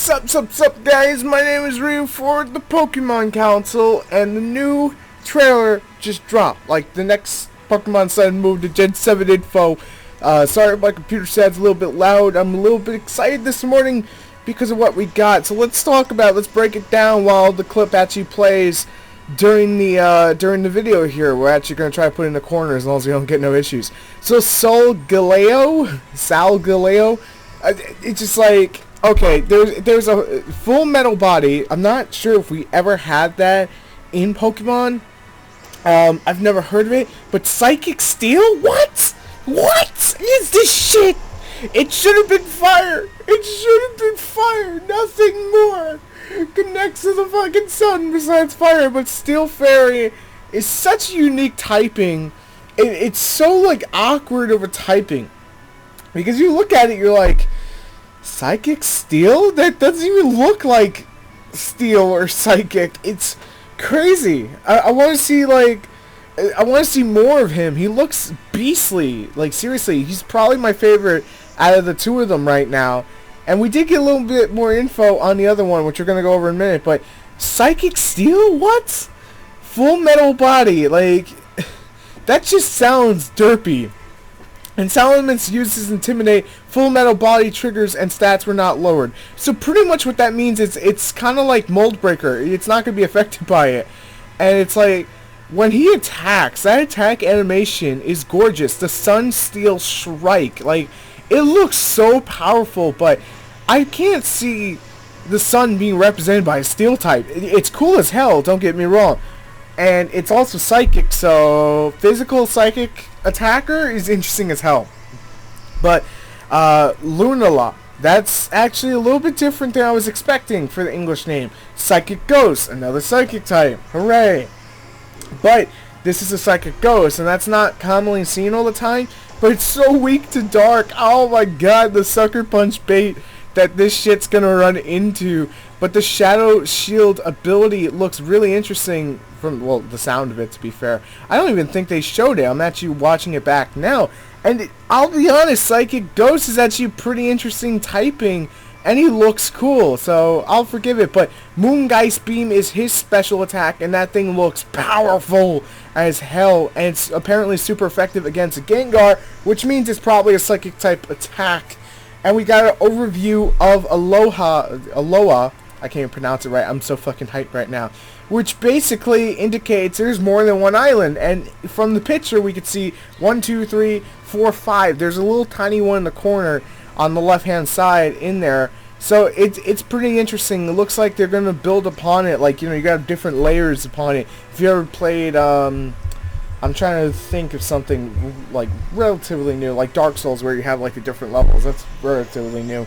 Sup, guys? My name is Ryu for the Pokemon Council, and the new trailer just dropped. Like, the next Pokemon Sun moved to Gen 7 info. Sorry if my computer sounds a little bit loud. I'm a little bit excited this morning because of what we got. So let's break it down while the clip actually plays during the video here. We're actually going to try to put it in the corner as long as we don't get no issues. So Sal Galeo, it's just like, okay, there's a full metal body. I'm not sure if we ever had that in Pokemon. I've never heard of it, but Psychic Steel? What is this shit? It should have been fire. Nothing more connects to the fucking sun besides fire. But Steel Fairy is such a unique typing. It's so like awkward of a typing because you look at it, you're like, Psychic Steel? That doesn't even look like Steel or Psychic. It's crazy. I want to see more of him. He looks beastly. Like, seriously, he's probably my favorite out of the two of them right now. And we did get a little bit more info on the other one, which we're going to go over in a minute. But Psychic Steel? What? Full metal body. Like, that just sounds derpy. And Salamence uses Intimidate, full metal body triggers, and stats were not lowered. So pretty much what that means is it's kind of like Mold Breaker. It's not going to be affected by it. And it's like, when he attacks, that attack animation is gorgeous. The Sun Steel Strike. Like, it looks so powerful, but I can't see the Sun being represented by a Steel type. It's cool as hell, don't get me wrong. And it's also Psychic, so physical Psychic attacker is interesting as hell. But Lunala, that's actually a little bit different than I was expecting for the English name. Psychic Ghost, another Psychic type. Hooray! But this is a Psychic Ghost, and that's not commonly seen all the time. But it's so weak to dark. Oh my god, the Sucker Punch bait that this shit's gonna run into. But the Shadow Shield ability looks really interesting from, well, the sound of it, to be fair. I don't even think they showed it. I'm actually watching it back now. And I'll be honest, Psychic Ghost is actually pretty interesting typing. And he looks cool, so I'll forgive it. But Moongeist Beam is his special attack, and that thing looks powerful as hell. And it's apparently super effective against a Gengar, which means it's probably a Psychic type attack. And we got an overview of Alola. I can't even pronounce it right. I'm so fucking hyped right now. Which basically indicates there's more than one island. And from the picture, we could see 1, 2, 3, 4, 5. There's a little tiny one in the corner on the left-hand side in there. So it's pretty interesting. It looks like they're going to build upon it. Like, you know, you got different layers upon it. If you ever played, I'm trying to think of something, like, relatively new. Like Dark Souls, where you have, like, the different levels. That's relatively new.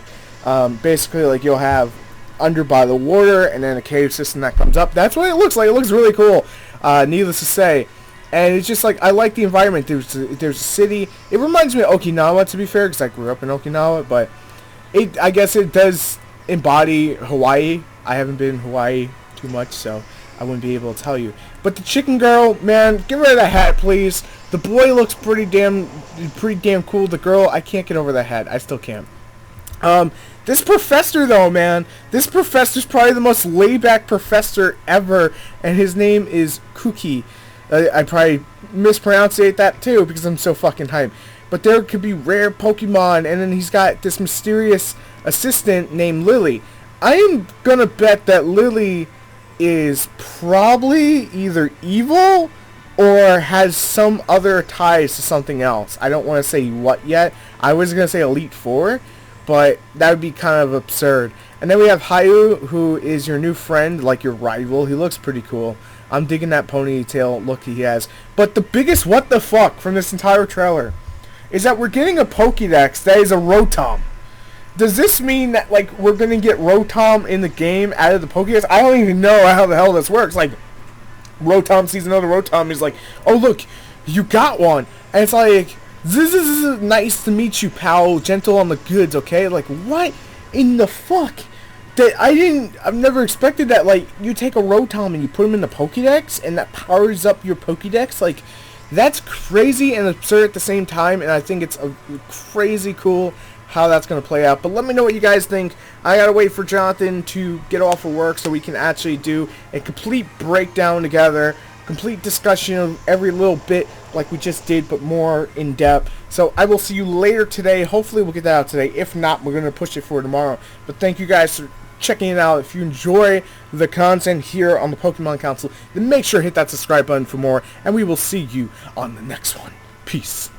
Basically, like, you'll have under by the water, and then a cave system that comes up. That's what it looks like. It looks really cool, needless to say. And it's just like, I like the environment. There's a city. It reminds me of Okinawa, to be fair, because I grew up in Okinawa. But I guess it does embody Hawaii. I haven't been in Hawaii too much, so I wouldn't be able to tell you. But the chicken girl, man, get rid of that hat, please. The boy looks pretty damn cool. The girl, I can't get over that hat. I still can't. This professor, though, man, this professor's probably the most laid-back professor ever, and his name is Kuki. I probably mispronunciate that, too, because I'm so fucking hyped. But there could be rare Pokemon, and then he's got this mysterious assistant named Lily. I am gonna bet that Lily is probably either evil or has some other ties to something else. I don't want to say what yet. I was gonna say Elite Four, but that would be kind of absurd. And then we have Hayu, who is your new friend, like your rival. He looks pretty cool. I'm digging that ponytail look he has. But the biggest what the fuck from this entire trailer is that we're getting a Pokédex that is a Rotom. Does this mean that, like, we're going to get Rotom in the game out of the Pokédex? I don't even know how the hell this works. Like, Rotom sees another Rotom, he's like, oh, look, you got one. And it's like, this is nice to meet you, pal. Gentle on the goods, okay? Like, what in the fuck? I've never expected that. Like, you take a Rotom and you put him in the Pokédex, and that powers up your Pokédex. Like, that's crazy and absurd at the same time, and I think it's a crazy cool how that's going to play out. But let me know what you guys think. I got to wait for Jonathan to get off of work so we can actually do a complete breakdown together, complete discussion of every little bit like we just did, but more in depth. So I will see you later today. Hopefully we'll get that out today. If not, we're going to push it for tomorrow. But thank you guys for checking it out. If you enjoy the content here on the Pokemon Council, then make sure to hit that subscribe button for more, and we will see you on the next one. Peace.